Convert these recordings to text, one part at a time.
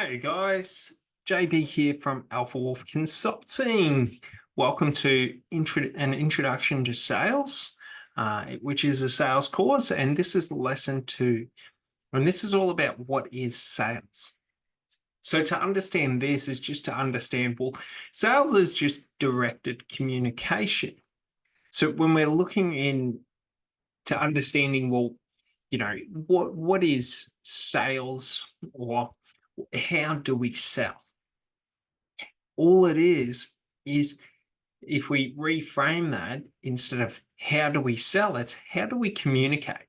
Hey guys, JB here from Alpha Wolf Consulting. Welcome to an introduction to sales, which is a sales course, and this is lesson 2. And this is all about what is sales. So to understand this is just to understand, well, sales is just directed communication. So when we're looking in to understanding, well, what is sales, or how do we sell? All it is if we reframe that, instead of how do we sell, it's how do we communicate?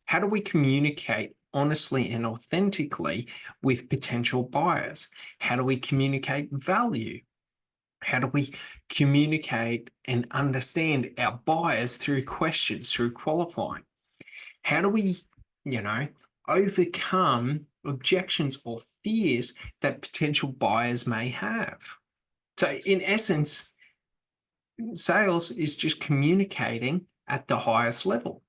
How do we communicate honestly and authentically with potential buyers? How do we communicate value? How do we communicate and understand our buyers through questions, through qualifying? How do we, you know, overcome objections or fears that potential buyers may have? So, in essence, sales is just communicating at the highest level.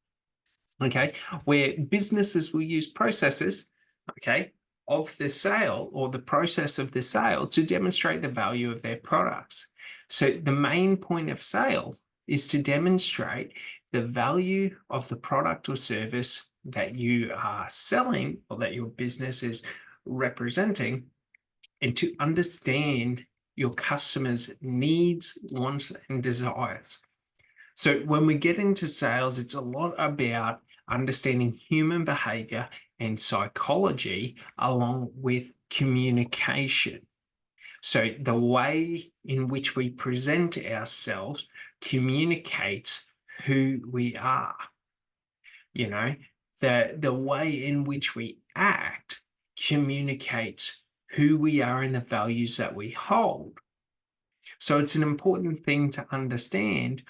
Okay, where businesses will use processes, okay, of the sale or the process of the sale to demonstrate the value of their products. So the main point of sale is to demonstrate the value of the product or service that you are selling or that your business is representing, and to understand your customers' needs, wants, and desires. So when we get into sales, it's a lot about understanding human behavior and psychology along with communication. So the way in which we present ourselves communicates who we are. You know, the way in which we act communicates who we are and the values that we hold. So it's an important thing to understand,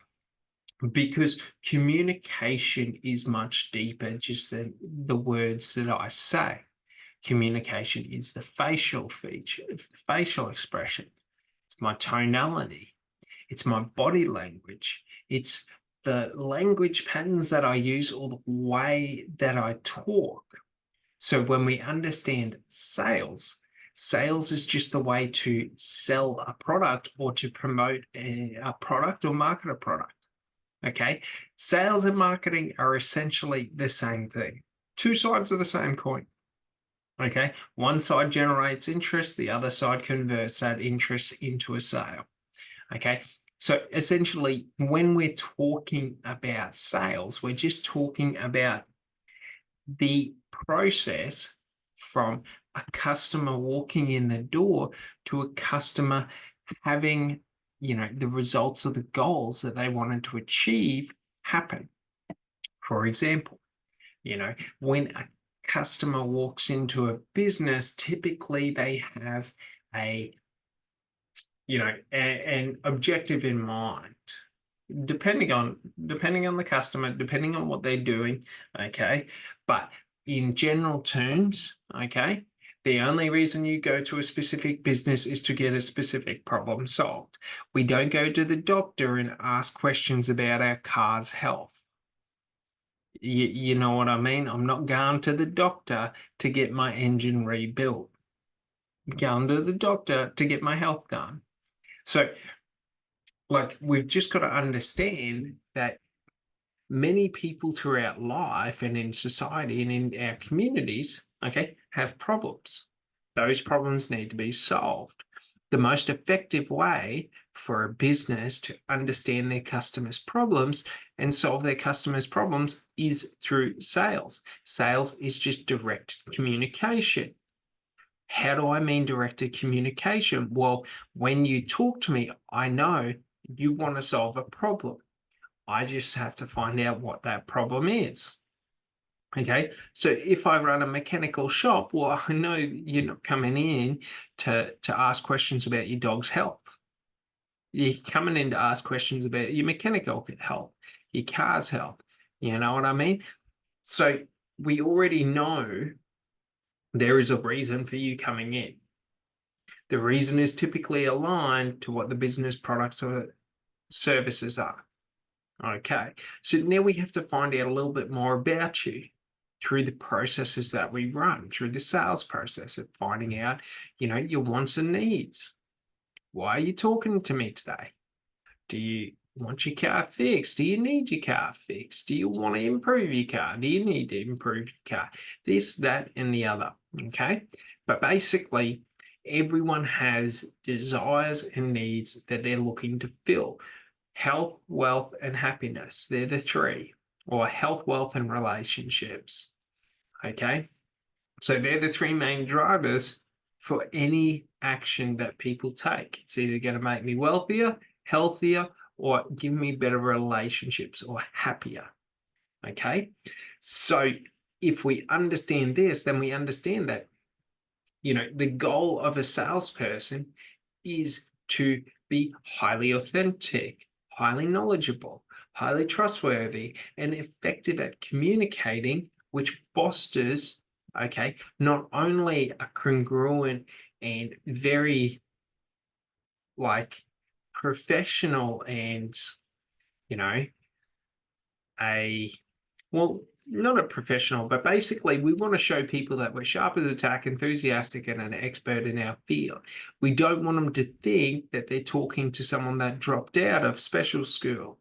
because communication is much deeper just than the words that I say. Communication is the facial feature, facial expression. It's my tonality. It's my body language. It's the language patterns that I use or the way that I talk. So when we understand sales, sales is just the way to sell a product or to promote a product or market a product. Okay. Sales and marketing are essentially the same thing. Two sides of the same coin. Okay. One side generates interest, the other side converts that interest into a sale. Okay. So essentially, when we're talking about sales, we're just talking about the process from a customer walking in the door to a customer having, the results of the goals that they wanted to achieve happen. For example, when a customer walks into a business, typically they have an objective in mind, depending on the customer, depending on what they're doing. Okay, but in general terms, okay, the only reason you go to a specific business is to get a specific problem solved. We don't go to the doctor and ask questions about our car's health. You know what I mean? I'm not going to the doctor to get my engine rebuilt. I'm going to the doctor to get my health done. So, we've just got to understand that many people throughout life and in society and in our communities, okay, have problems. Those problems need to be solved. The most effective way for a business to understand their customers' problems and solve their customers' problems is through sales. Sales is just direct communication. How do I mean directed communication? Well, when you talk to me, I know you want to solve a problem. I just have to find out what that problem is. Okay, so if I run a mechanical shop, well, I know you're not coming in to ask questions about your dog's health. You're coming in to ask questions about your mechanical health, your car's health. You know what I mean? So we already know there is a reason for you coming in. The reason is typically aligned to what the business products or services are. Okay, so now we have to find out a little bit more about you. through the processes that we run, through the sales process of finding out, your wants and needs. Why are you talking to me today? Do you want your car fixed? Do you need your car fixed? Do you want to improve your car? Do you need to improve your car? This, that, and the other. Okay. But basically, everyone has desires and needs that they're looking to fill. Health, wealth, and happiness. They're the three, or health, wealth, and relationships. Okay. So they're the three main drivers for any action that people take. It's either going to make me wealthier, healthier, or give me better relationships or happier. Okay. So if we understand this, then we understand that, the goal of a salesperson is to be highly authentic, highly knowledgeable, highly trustworthy, and effective at communicating, which fosters, okay, not only a congruent and very like professional and, you know, a well, not a professional, but basically we want to show people that we're sharp as a tack, enthusiastic, and an expert in our field. We don't want them to think that they're talking to someone that dropped out of special school,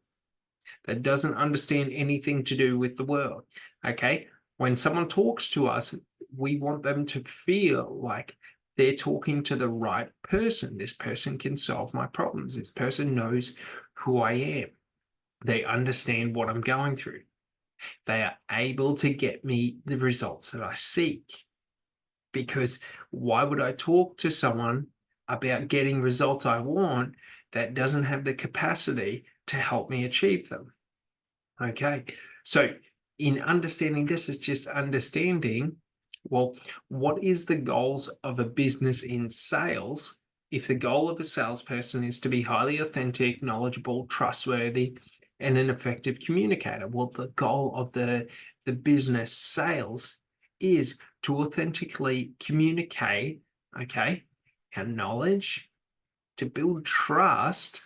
that doesn't understand anything to do with the world. Okay. When someone talks to us, we want them to feel like they're talking to the right person. This person can solve my problems. This person knows who I am. They understand what I'm going through. They are able to get me the results that I seek. Because why would I talk to someone about getting results I want that doesn't have the capacity to help me achieve them? Okay. So, in understanding this, is just understanding, well, what is the goals of a business in sales? If the goal of a salesperson is to be highly authentic, knowledgeable, trustworthy, and an effective communicator, well, the goal of the business sales is to authentically communicate, okay, our knowledge, to build trust,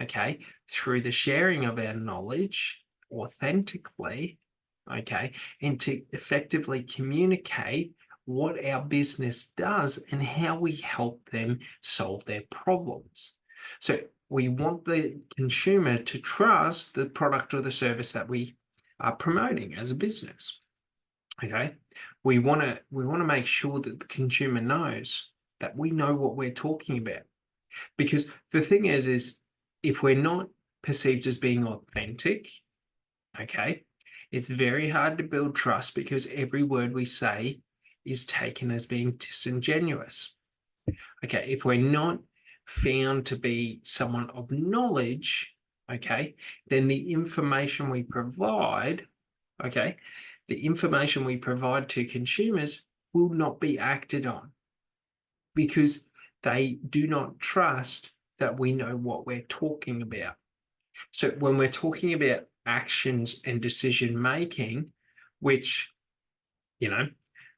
okay, through the sharing of our knowledge authentically, okay, and to effectively communicate what our business does and how we help them solve their problems. So we want the consumer to trust the product or the service that we are promoting as a business. Okay. We want to make sure that the consumer knows that we know what we're talking about. Because the thing is if we're not perceived as being authentic, okay, it's very hard to build trust because every word we say is taken as being disingenuous. Okay, if we're not found to be someone of knowledge, okay, then the information we provide, okay, the information we provide to consumers will not be acted on because they do not trust that we know what we're talking about. So when we're talking about actions and decision making, which,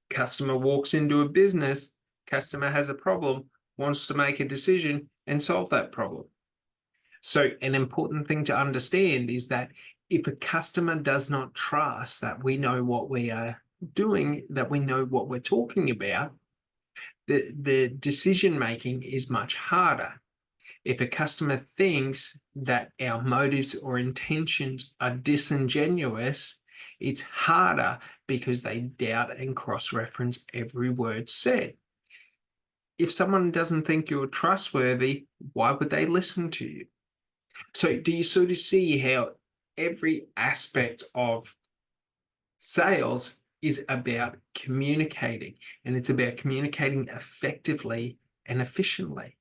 customer walks into a business, customer has a problem, wants to make a decision and solve that problem. So an important thing to understand is that if a customer does not trust that we know what we are doing, that we know what we're talking about, the decision making is much harder. If a customer thinks that our motives or intentions are disingenuous, it's harder because they doubt and cross-reference every word said. If someone doesn't think you're trustworthy, why would they listen to you? So do you sort of see how every aspect of sales is about communicating, and it's about communicating effectively and efficiently?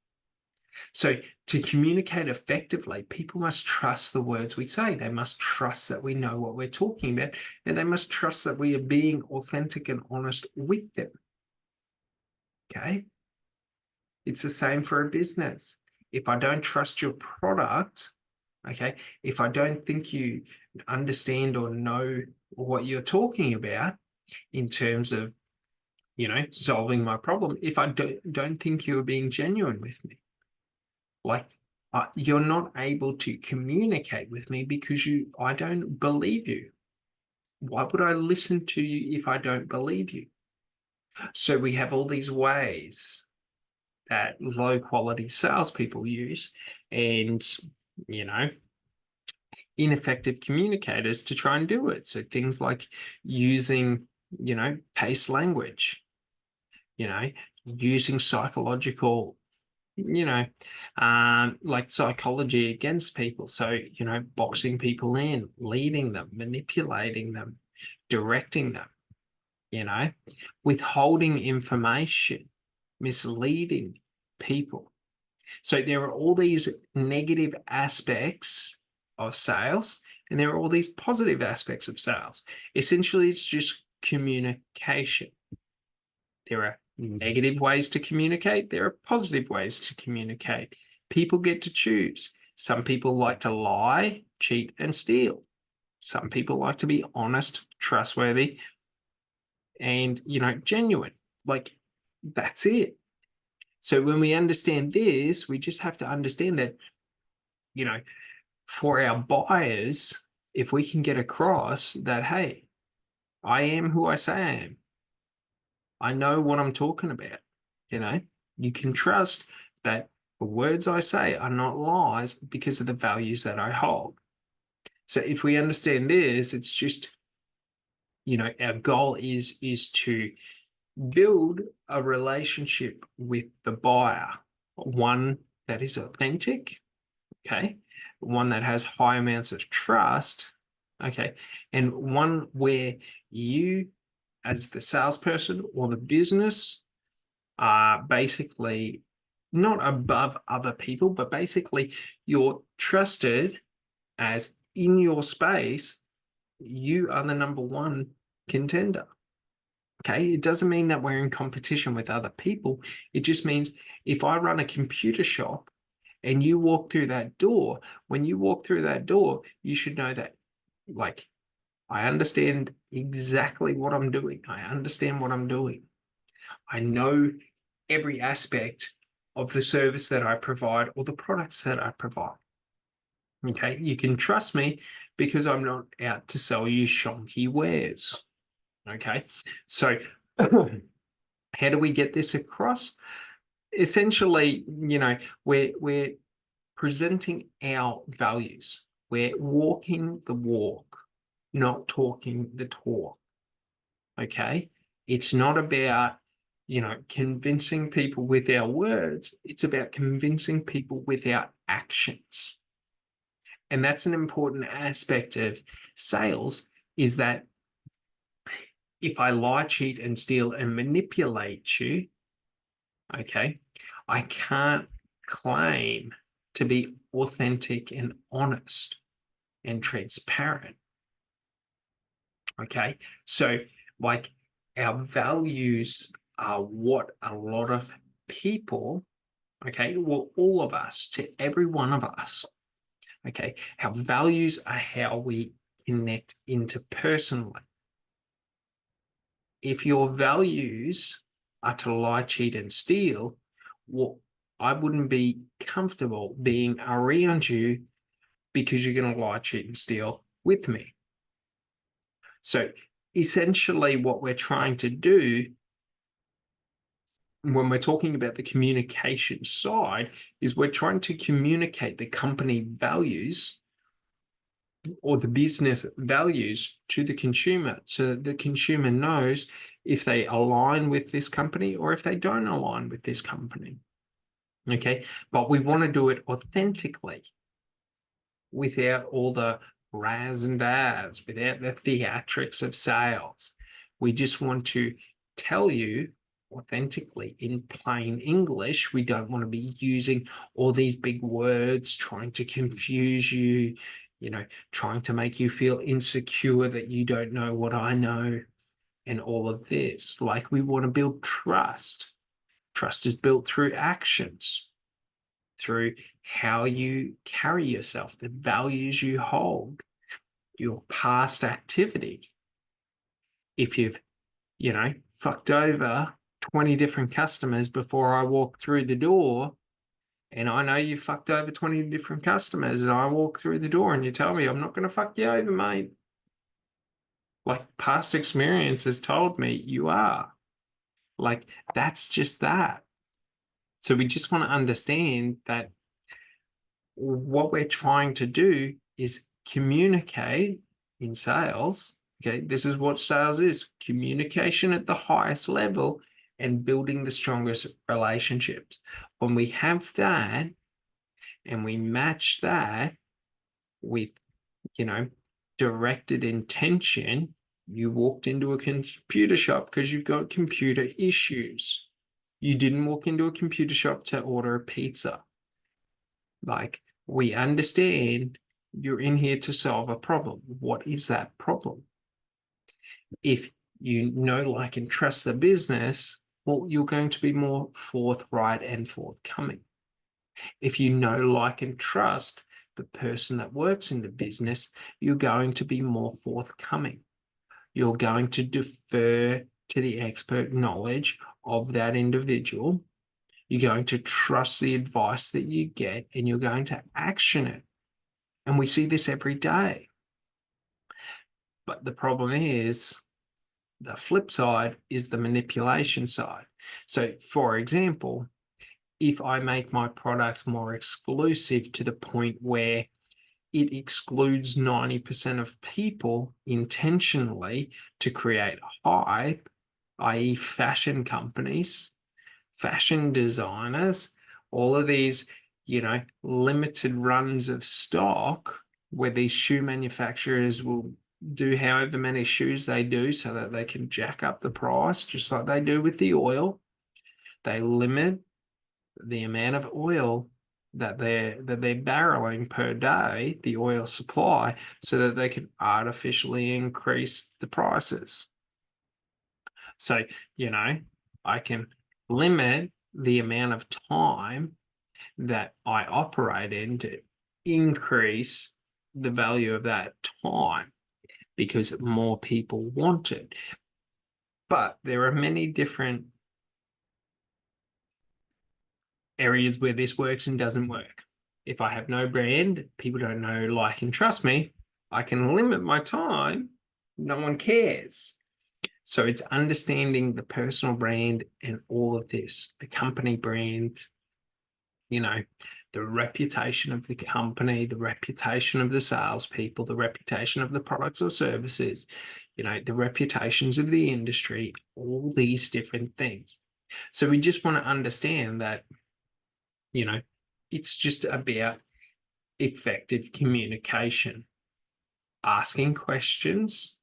So to communicate effectively, people must trust the words we say. They must trust that we know what we're talking about, and they must trust that we are being authentic and honest with them. Okay. It's the same for a business. If I don't trust your product, okay, if I don't think you understand or know what you're talking about in terms of, solving my problem, if I don't think you're being genuine with me, like you're not able to communicate with me because I don't believe you. Why would I listen to you if I don't believe you? So we have all these ways that low quality salespeople use, and you know, ineffective communicators to try and do it. So things like using, pace language, you know, using psychological, like psychology against people. So, boxing people in, leading them, manipulating them, directing them, you know, withholding information, misleading people. So there are all these negative aspects of sales, and there are all these positive aspects of sales. Essentially, it's just communication. There are negative ways to communicate, there are positive ways to communicate. People get to choose. Some people like to lie, cheat, and steal. Some people like to be honest, trustworthy, and genuine. Like, that's it. So when we understand this, we just have to understand that, for our buyers, if we can get across that, hey, I am who I say I am, I know what I'm talking about, you can trust that the words I say are not lies because of the values that I hold. So if we understand this, it's just, our goal is to build a relationship with the buyer, one that is authentic, okay, one that has high amounts of trust, okay, and one where you, as the salesperson or the business, are basically not above other people, but basically you're trusted as, in your space, you are the number one contender. Okay, it doesn't mean that we're in competition with other people. It just means if I run a computer shop and you walk through that door, when you walk through that door, you should know that, like, I understand exactly what I'm doing. I understand what I'm doing. I know every aspect of the service that I provide or the products that I provide. Okay, you can trust me because I'm not out to sell you shonky wares. Okay, so how do we get this across? Essentially, we're presenting our values. We're walking the walk, not talking the talk. Okay, it's not about convincing people with our words. It's about convincing people with our actions. And that's an important aspect of sales, is that if I lie, cheat, and steal and manipulate you, okay, I can't claim to be authentic and honest and transparent. Okay, so like, our values are what a lot of people, okay, well, all of us, to every one of us, okay, our values are how we connect interpersonally. If your values are to lie, cheat, and steal, well, I wouldn't be comfortable being around you because you're going to lie, cheat, and steal with me. So essentially, what we're trying to do when we're talking about the communication side is we're trying to communicate the company values or the business values to the consumer, so the consumer knows if they align with this company or if they don't align with this company. Okay, but we want to do it authentically, without all the raz and daz, without the theatrics of sales. We just want to tell you authentically in plain English. We don't want to be using all these big words, trying to confuse you, trying to make you feel insecure that you don't know what I know, and all of this. Like, we want to build trust. Trust is built through actions, through how you carry yourself, the values you hold, your past activity. If you've, fucked over 20 different customers before I walk through the door, and I know you fucked over 20 different customers, and I walk through the door and you tell me I'm not going to fuck you over, mate, Like past experience has told me you are. Like that's just that. So we just want to understand that what we're trying to do is communicate in sales. Okay, this is what sales is: communication at the highest level and building the strongest relationships. When we have that and we match that with, you know, directed intention, you walked into a computer shop because you've got computer issues. You didn't walk into a computer shop to order a pizza. Like, we understand you're in here to solve a problem. What is that problem? If you know, like, and trust the business, well, you're going to be more forthright and forthcoming. If you know, like, and trust the person that works in the business, you're going to be more forthcoming. You're going to defer to the expert knowledge of that individual. You're going to trust the advice that you get and you're going to action it. And we see this every day. But the problem is, the flip side is the manipulation side. So, for example, if I make my products more exclusive to the point where it excludes 90% of people intentionally to create hype, i.e., fashion companies, fashion designers, all of these, limited runs of stock where these shoe manufacturers will do however many shoes they do so that they can jack up the price, just like they do with the oil. They limit the amount of oil that they're barreling per day, the oil supply, so that they can artificially increase the prices. So, I can limit the amount of time that I operate in to increase the value of that time because more people want it. But there are many different areas where this works and doesn't work. If I have no brand, people don't know, like, and trust me, I can limit my time. No one cares. So it's understanding the personal brand and all of this, the company brand, the reputation of the company, the reputation of the salespeople, the reputation of the products or services, the reputations of the industry, all these different things. So we just want to understand that, it's just about effective communication, asking questions,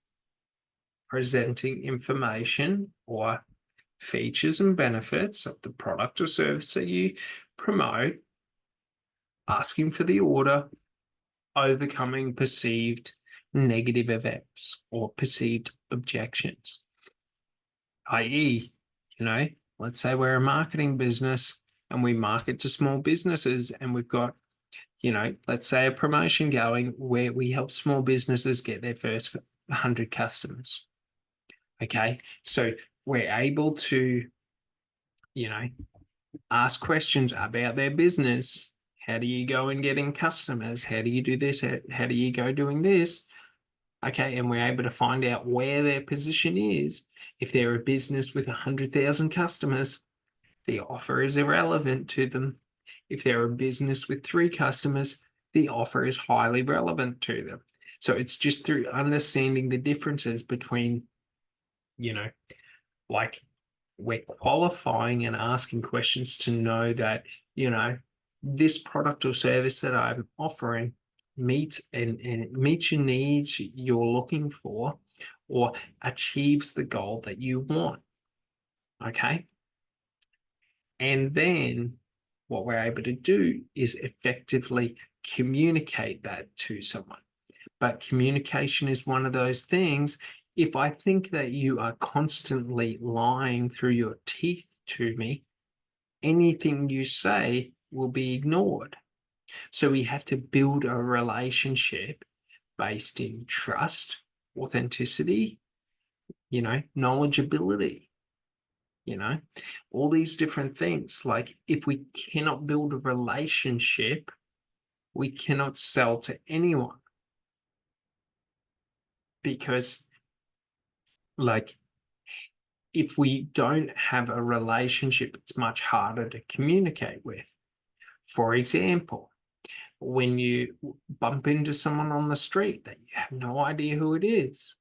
presenting information or features and benefits of the product or service that you promote, asking for the order, overcoming perceived negative events or perceived objections. I.e., let's say we're a marketing business and we market to small businesses and we've got, let's say a promotion going where we help small businesses get their first 100 customers. Okay, so we're able to, ask questions about their business. How do you go and getting customers? How do you do this? How do you go doing this? Okay, and we're able to find out where their position is. If they're a business with 100,000 customers, the offer is irrelevant to them. If they're a business with 3 customers, the offer is highly relevant to them. So it's just through understanding the differences between, like, we're qualifying and asking questions to know that, this product or service that I'm offering meets and meets your needs you're looking for or achieves the goal that you want. Okay. And then what we're able to do is effectively communicate that to someone. But communication is one of those things. If I think that you are constantly lying through your teeth to me, anything you say will be ignored. So we have to build a relationship based in trust, authenticity, knowledgeability, all these different things. Like, if we cannot build a relationship, we cannot sell to anyone because Like, if we don't have a relationship, it's much harder to communicate with. For example, when you bump into someone on the street that you have no idea who it is,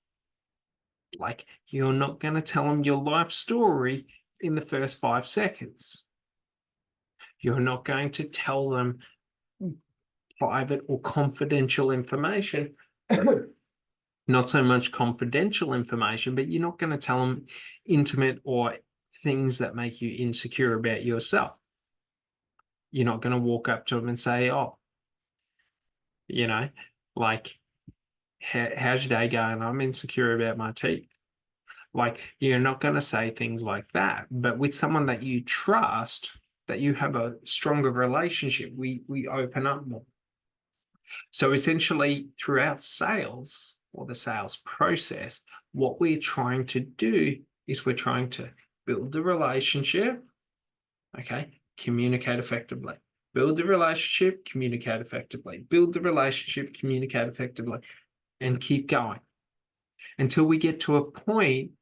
like, you're not going to tell them your life story in the first 5 seconds. You're not going to tell them private or confidential information. Not so much confidential information, but you're not going to tell them intimate or things that make you insecure about yourself. You're not going to walk up to them and say, oh, you know, like, how's your day going? I'm insecure about my teeth. Like, you're not going to say things like that. But with someone that you trust, that you have a stronger relationship, we open up more. So essentially, throughout sales or the sales process, what we're trying to do is we're trying to build a relationship, okay, communicate effectively. Build the relationship, communicate effectively. Build the relationship, communicate effectively, and keep going until we get to a point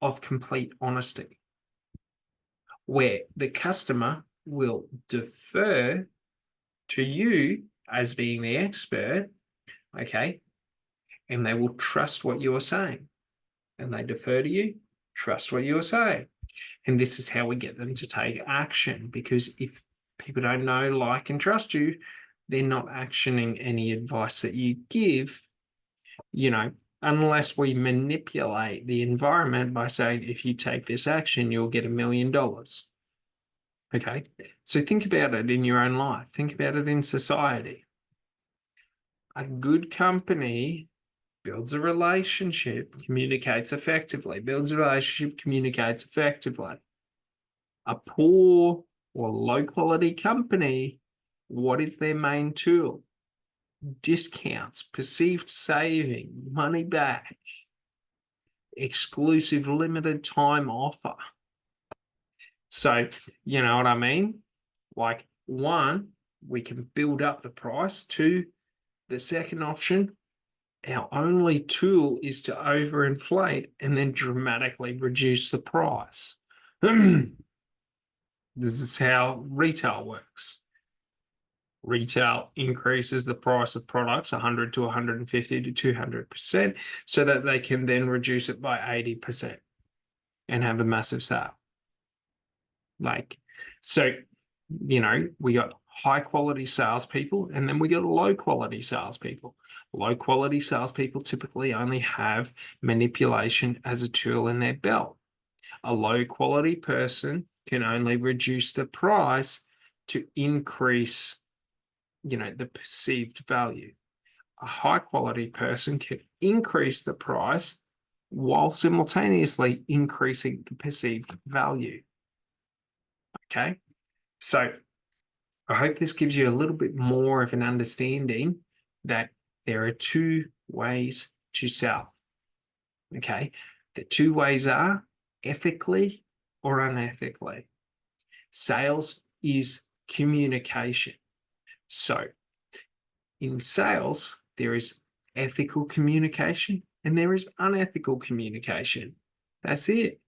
of complete honesty where the customer will defer to you as being the expert, okay, and they will trust what you are saying, and they defer to you, trust what you are saying. And this is how we get them to take action, because if people don't know, like, and trust you, they're not actioning any advice that you give, unless we manipulate the environment by saying, if you take this action, you'll get $1 million. Okay, so think about it in your own life. Think about it in society. A good company builds a relationship, communicates effectively, builds a relationship, communicates effectively. A poor or low quality company, what is their main tool? Discounts, perceived saving, money back, exclusive limited time offer. So, you know what I mean? Like, one, we can build up the price. Two, the second option, our only tool is to overinflate and then dramatically reduce the price. This is how retail works. Retail increases the price of products 100 to 150 to 200% so that they can then reduce it by 80% and have a massive sale. Like, so, we got high quality salespeople and then we got low quality salespeople. Low quality salespeople typically only have manipulation as a tool in their belt. A low quality person can only reduce the price to increase, the perceived value. A high quality person can increase the price while simultaneously increasing the perceived value. Okay, so I hope this gives you a little bit more of an understanding that there are two ways to sell. Okay, the two ways are ethically or unethically. Sales is communication. So in sales, there is ethical communication and there is unethical communication. That's it.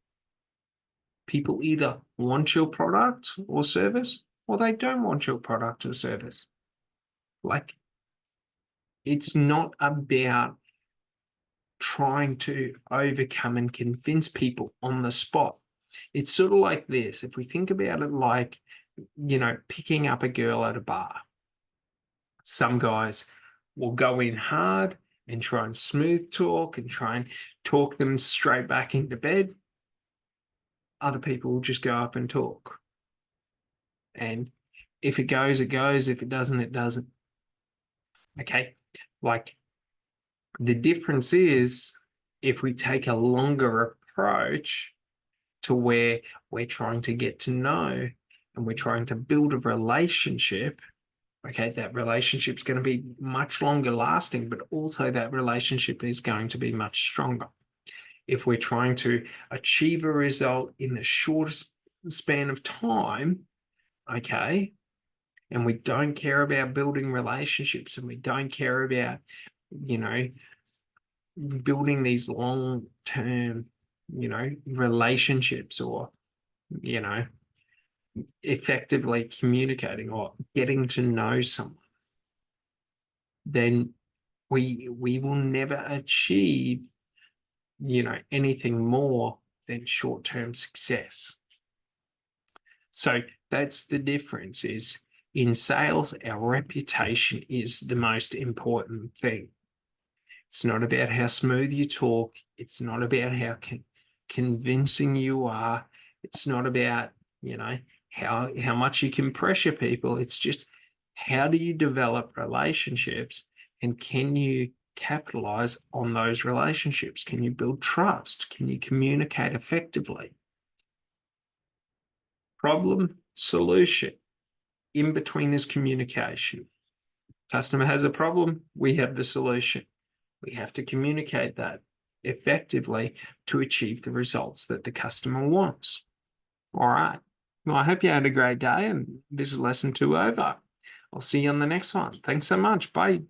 People either want your product or service or they don't want your product or service. Like, it's not about trying to overcome and convince people on the spot. It's sort of like this. If we think about it like, picking up a girl at a bar, some guys will go in hard and try and smooth talk and try and talk them straight back into bed. Other people will just go up and talk. And if it goes, it goes. If it doesn't, it doesn't. Okay. Like, the difference is if we take a longer approach to where we're trying to get to know and we're trying to build a relationship, okay, that relationship's going to be much longer lasting, but also that relationship is going to be much stronger. If we're trying to achieve a result in the shortest span of time, okay, and we don't care about building relationships and we don't care about, building these long-term relationships, or, effectively communicating or getting to know someone, then we will never achieve, anything more than short-term success. So that's the difference. Is in sales, our reputation is the most important thing. It's not about how smooth you talk. It's not about how convincing you are. It's not about, how much you can pressure people. It's just, how do you develop relationships, and can you capitalize on those relationships? Can you build trust? Can you communicate effectively? Problem, solution. In between is communication. Customer has a problem, we have the solution. We have to communicate that effectively to achieve the results that the customer wants. All right. Well, I hope you had a great day, and this is lesson 2 over. I'll see you on the next one. Thanks so much. Bye.